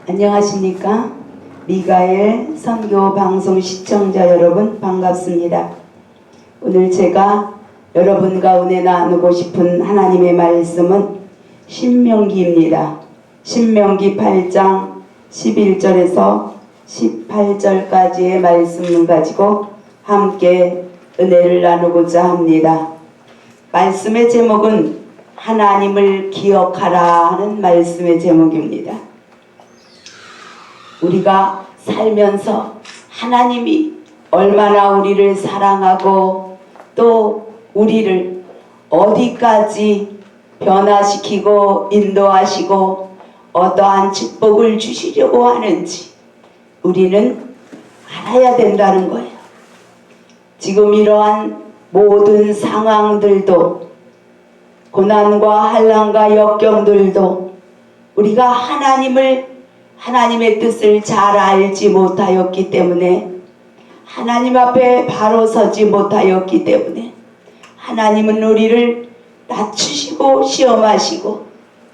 안녕하십니까? 미가엘 선교 방송 시청자 여러분 반갑습니다. 오늘 제가 여러분과 은혜 나누고 싶은 하나님의 말씀은 신명기입니다. 신명기 8장 11절에서 18절까지의 말씀을 가지고 함께 은혜를 나누고자 합니다. 말씀의 제목은 하나님을 기억하라 하는 말씀의 제목입니다. 우리가 살면서 하나님이 얼마나 우리를 사랑하고 또 우리를 어디까지 변화시키고 인도하시고 어떠한 축복을 주시려고 하는지 우리는 알아야 된다는 거예요. 지금 이러한 모든 상황들도 고난과 한란과 역경들도 우리가 하나님의 뜻을 잘 알지 못하였기 때문에 하나님 앞에 바로 서지 못하였기 때문에 하나님은 우리를 낮추시고 시험하시고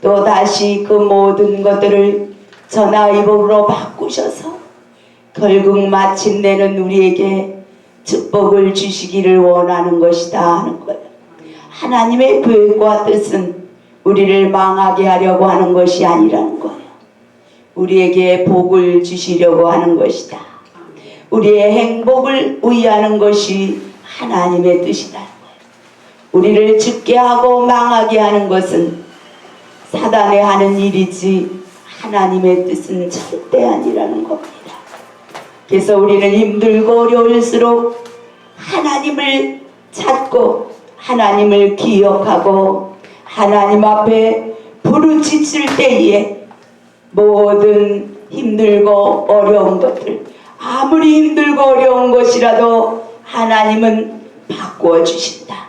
또 다시 그 모든 것들을 전화위복으로 바꾸셔서 결국 마침내는 우리에게 축복을 주시기를 원하는 것이다 하는 거예요. 하나님의 계획과 뜻은 우리를 망하게 하려고 하는 것이 아니라는 거예요. 우리에게 복을 주시려고 하는 것이다. 우리의 행복을 위하는 것이 하나님의 뜻이라는 거예요. 우리를 죽게 하고 망하게 하는 것은 사단의 하는 일이지 하나님의 뜻은 절대 아니라는 겁니다. 그래서 우리는 힘들고 어려울수록 하나님을 찾고 하나님을 기억하고 하나님 앞에 부르짖을 때에 모든 힘들고 어려운 것들, 아무리 힘들고 어려운 것이라도 하나님은 바꾸어 주신다.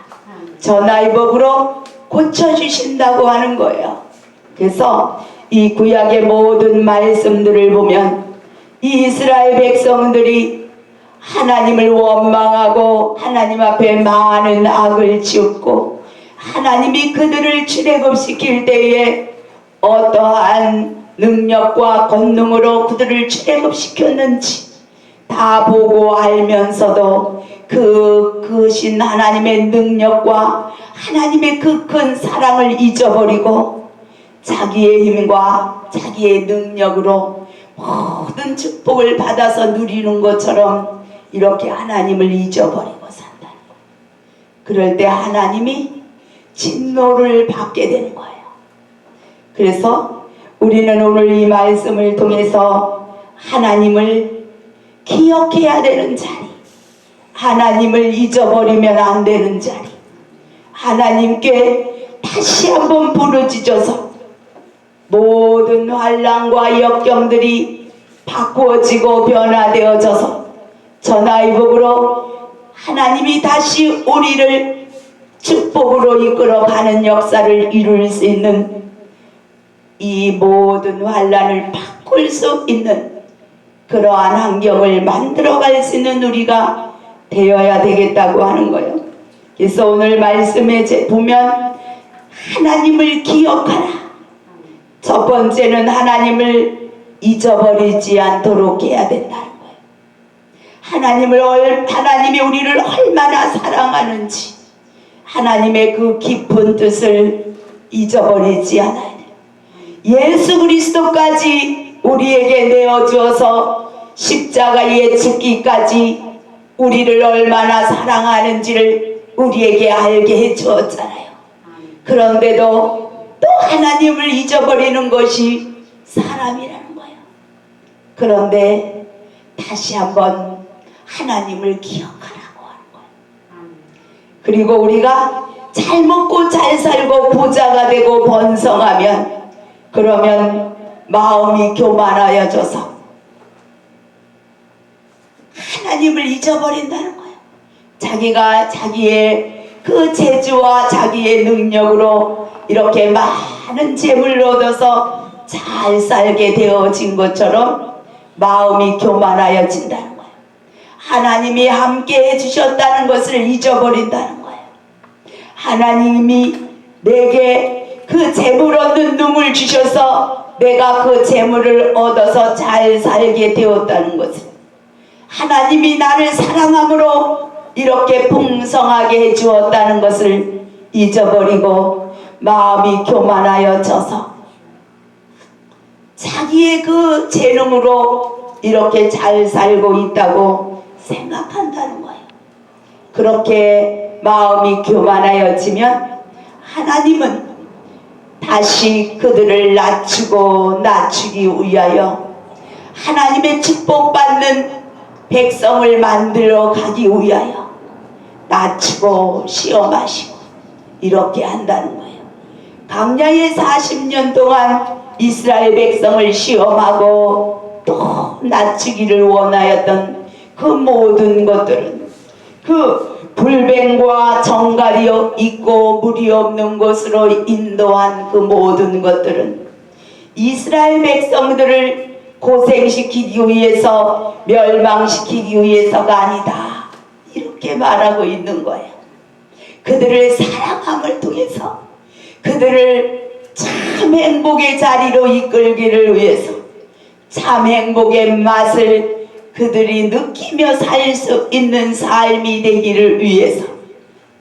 전화위복으로 고쳐주신다고 하는 거예요. 그래서 이 구약의 모든 말씀들을 보면 이 이스라엘 백성들이 하나님을 원망하고 하나님 앞에 많은 악을 지었고 하나님이 그들을 출애굽시킬 때에 어떠한 능력과 권능으로 그들을 출애굽시켰는지 다 보고 알면서도 크신 하나님의 능력과 하나님의 그 큰 사랑을 잊어버리고 자기의 힘과 자기의 능력으로 모든 축복을 받아서 누리는 것처럼 이렇게 하나님을 잊어버리고 산다. 그럴 때 하나님이 진노를 받게 되는 거예요. 그래서 우리는 오늘 이 말씀을 통해서 하나님을 기억해야 되는 자리, 하나님을 잊어버리면 안 되는 자리, 하나님께 다시 한번 부르짖어서 모든 환난과 역경들이 바꾸어지고 변화되어져서 전화위복으로 하나님이 다시 우리를 축복으로 이끌어가는 역사를 이룰 수 있는 이 모든 환난을 바꿀 수 있는 그러한 환경을 만들어갈 수 있는 우리가 되어야 되겠다고 하는 거예요. 그래서 오늘 말씀에 보면 하나님을 기억하라. 첫 번째는 하나님을 잊어버리지 않도록 해야 된다는 거예요. 하나님이 우리를 얼마나 사랑하는지 하나님의 그 깊은 뜻을 잊어버리지 않아야 돼요. 예수 그리스도까지 우리에게 내어주어서 십자가에 죽기까지 우리를 얼마나 사랑하는지를 우리에게 알게 해주었잖아요. 그런데도 또 하나님을 잊어버리는 것이 사람이라는 거예요. 그런데 다시 한번 하나님을 기억하라고 하는 거예요. 그리고 우리가 잘 먹고 잘 살고 부자가 되고 번성하면 그러면 마음이 교만하여져서 하나님을 잊어버린다는 거예요. 자기가 자기의 그 재주와 자기의 능력으로 이렇게 많은 재물을 얻어서 잘 살게 되어진 것처럼 마음이 교만하여진다는 거예요. 하나님이 함께 해주셨다는 것을 잊어버린다는 거예요. 하나님이 내게 그 재물 얻는 눈을 주셔서 내가 그 재물을 얻어서 잘 살게 되었다는 것을, 하나님이 나를 사랑함으로 이렇게 풍성하게 해주었다는 것을 잊어버리고 마음이 교만하여져서 자기의 그 재능으로 이렇게 잘 살고 있다고 생각한다는 거예요. 그렇게 마음이 교만하여지면 하나님은 다시 그들을 낮추기 위하여 하나님의 축복받는 백성을 만들어 가기 위하여 낮추고 시험하시고 이렇게 한다는 거예요. 광야에 40년 동안 이스라엘 백성을 시험하고 또 낮추기를 원하였던 그 모든 것들은, 그 불뱀과 정갈이 있고 물이 없는 곳으로 인도한 그 모든 것들은 이스라엘 백성들을 고생시키기 위해서, 멸망시키기 위해서가 아니다, 이렇게 말하고 있는 거예요. 그들을 사랑함을 통해서 그들을 참 행복의 자리로 이끌기를 위해서, 참 행복의 맛을 그들이 느끼며 살 수 있는 삶이 되기를 위해서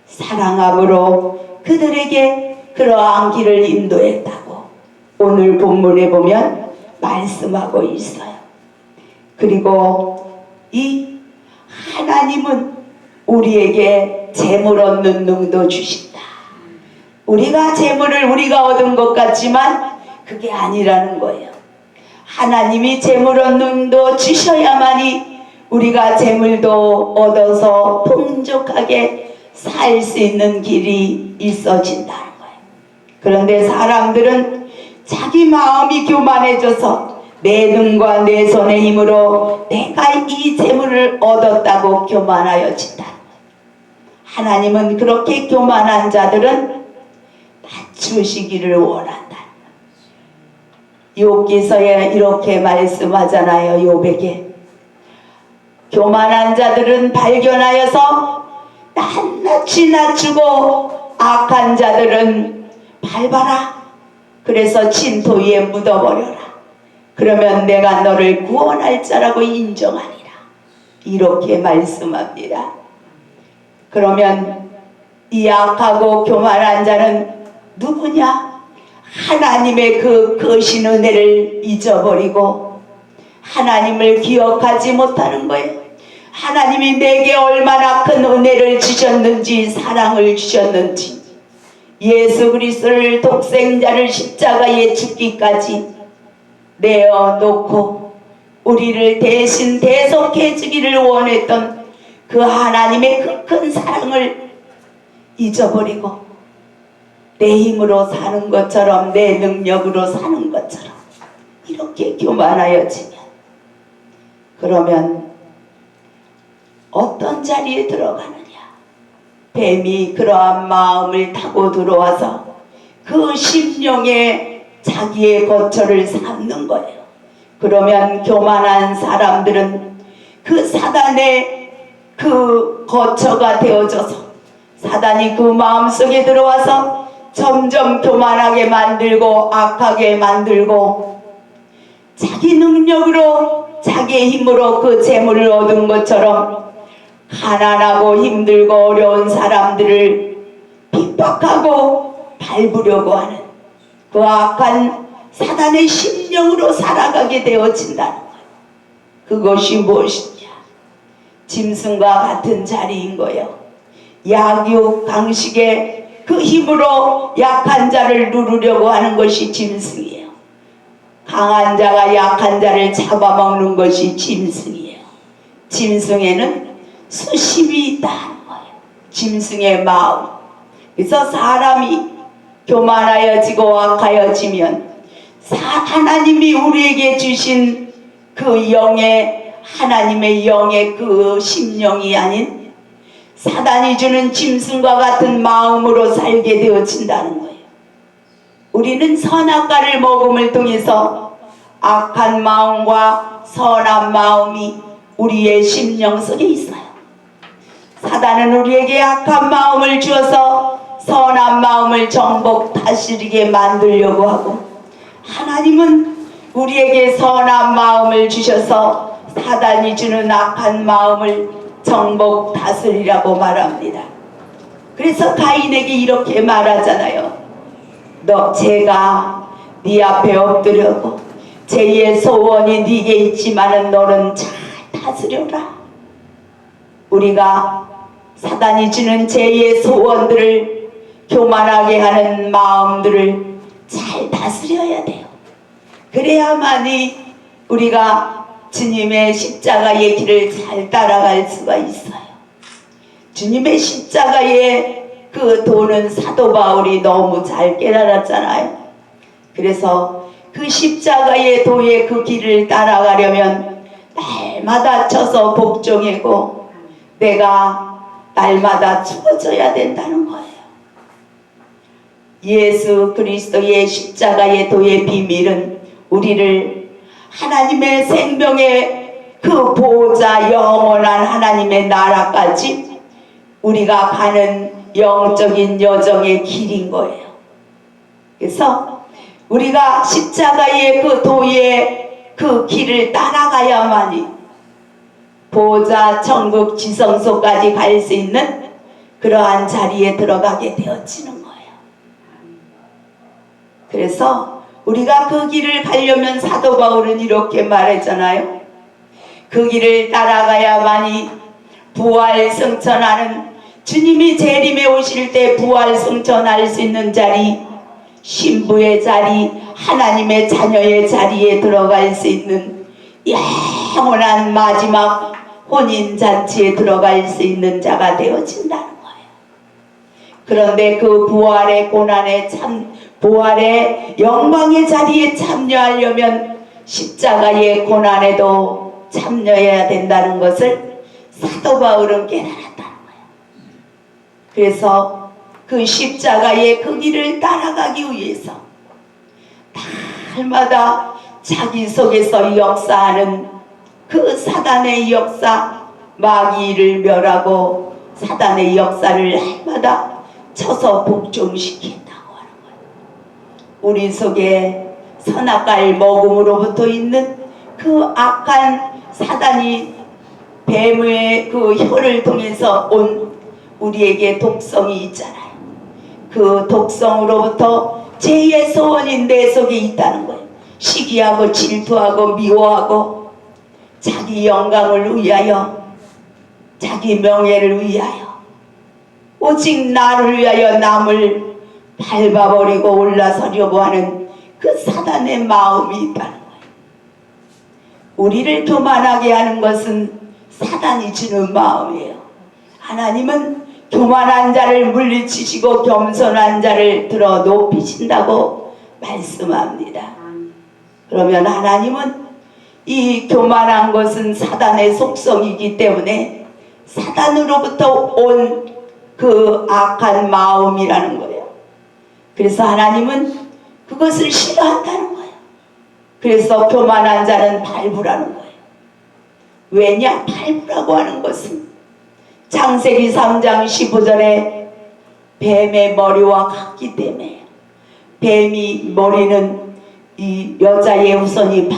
사랑함으로 그들에게 그러한 길을 인도했다고 오늘 본문에 보면 말씀하고 있어요. 그리고 이 하나님은 우리에게 재물 얻는 능도 주신다. 우리가 재물을 우리가 얻은 것 같지만 그게 아니라는 거예요. 하나님이 재물 얻는 능도 주셔야만이 우리가 재물도 얻어서 풍족하게 살 수 있는 길이 있어진다는 거예요. 그런데 사람들은 자기 마음이 교만해져서 내 눈과 내 손의 힘으로 내가 이 재물을 얻었다고 교만하여진다. 하나님은 그렇게 교만한 자들은 낮추시기를 원한다. 욥기서에 이렇게 말씀하잖아요. 욥에게 교만한 자들은 발견하여서 낱낱이 낮추고 악한 자들은 밟아라. 그래서 진토 위에 묻어버려라. 그러면 내가 너를 구원할 자라고 인정하리라. 이렇게 말씀합니다. 그러면 이 악하고 교만한 자는 누구냐? 하나님의 그 크신 은혜를 잊어버리고 하나님을 기억하지 못하는 거예요. 하나님이 내게 얼마나 큰 은혜를 주셨는지, 사랑을 주셨는지, 예수 그리스도를 독생자를 십자가에 죽기까지 내어놓고 우리를 대신 대속해 주기를 원했던 그 하나님의 그 큰 사랑을 잊어버리고 내 힘으로 사는 것처럼, 내 능력으로 사는 것처럼 이렇게 교만하여지면, 그러면 어떤 자리에 들어가느냐? 뱀이 그러한 마음을 타고 들어와서 그 심령에 자기의 거처를 삼는 거예요. 그러면 교만한 사람들은 그 사단의 그 거처가 되어져서 사단이 그 마음속에 들어와서 점점 교만하게 만들고 악하게 만들고 자기 능력으로, 자기의 힘으로 그 재물을 얻은 것처럼 가난하고 힘들고 어려운 사람들을 핍박하고 밟으려고 하는 그 악한 사단의 심령으로 살아가게 되어진다는 거예요. 그것이 무엇이냐? 짐승과 같은 자리인 거예요. 약육 강식의 그 힘으로 약한 자를 누르려고 하는 것이 짐승이에요. 강한 자가 약한 자를 잡아먹는 것이 짐승이에요. 짐승에는 수심이 있다는 거예요. 짐승의 마음. 그래서 사람이 교만하여지고 악하여지면 하나님이 우리에게 주신 그 영의, 하나님의 영의 그 심령이 아닌 사단이 주는 짐승과 같은 마음으로 살게 되어진다는 거예요. 우리는 선악과를 먹음을 통해서 악한 마음과 선한 마음이 우리의 심령 속에 있어요. 사단은 우리에게 악한 마음을 주어서 선한 마음을 정복 다스리게 만들려고 하고, 하나님은 우리에게 선한 마음을 주셔서 사단이 주는 악한 마음을 정복 다스리라고 말합니다. 그래서 가인에게 이렇게 말하잖아요. 제가 네 앞에 엎드려고 제2의 소원이 네게 있지만은 너는 잘 다스려라. 우리가 사단이 주는 제2의 소원들을, 교만하게 하는 마음들을 잘 다스려야 돼요. 그래야만이 우리가 주님의 십자가의 길을 잘 따라갈 수가 있어요. 주님의 십자가의 그 도는 사도 바울이 너무 잘 깨달았잖아요. 그래서 그 십자가의 도의 그 길을 따라가려면 날마다 쳐서 복종이고 내가 날마다 죽어져야 된다는 거예요. 예수 그리스도의 십자가의 도의 비밀은 우리를 하나님의 생명의 그 보호자 영원한 하나님의 나라까지 우리가 가는 영적인 여정의 길인 거예요. 그래서 우리가 십자가의 그 도의 그 길을 따라가야만이 보호자 천국 지성소까지 갈 수 있는 그러한 자리에 들어가게 되어지는 거예요. 그래서 우리가 그 길을 가려면 사도 바울은 이렇게 말했잖아요. 그 길을 따라가야만이 부활 승천하는, 주님이 재림에 오실 때 부활 승천할 수 있는 자리, 신부의 자리, 하나님의 자녀의 자리에 들어갈 수 있는 영원한 마지막 혼인잔치에 들어갈 수 있는 자가 되어진다는 거예요. 그런데 그 부활의 고난에 부활의 영광의 자리에 참여하려면 십자가의 고난에도 참여해야 된다는 것을 사도 바울은 깨달았다는 거예요. 그래서 그 십자가의 그 길을 따라가기 위해서 날마다 자기 속에서 역사하는 그 사단의 역사, 마귀를 멸하고 사단의 역사를 날마다 쳐서 복종시킨다고 하는 거예요. 우리 속에 선악과를 먹음으로부터 있는 그 악한 사단이 뱀의 그 혀를 통해서 온 우리에게 독성이 있잖아요. 그 독성으로부터 제2의 소원이 내 속에 있다는 거예요. 시기하고 질투하고 미워하고 자기 영광을 위하여, 자기 명예를 위하여, 오직 나를 위하여 남을 밟아버리고 올라서려고 하는 그 사단의 마음이 있다는 거예요. 우리를 교만하게 하는 것은 사단이 주는 마음이에요. 하나님은 교만한 자를 물리치시고 겸손한 자를 들어 높이신다고 말씀합니다. 그러면 하나님은 이 교만한 것은 사단의 속성이기 때문에 사단으로부터 온 그 악한 마음이라는 거예요. 그래서 하나님은 그것을 싫어한다는 거예요. 그래서 교만한 자는 밟으라는 거예요. 왜냐? 밟으라고 하는 것은 창세기 3장 15절에 뱀의 머리와 같기 때문에, 뱀이 머리는 이 여자의 후손이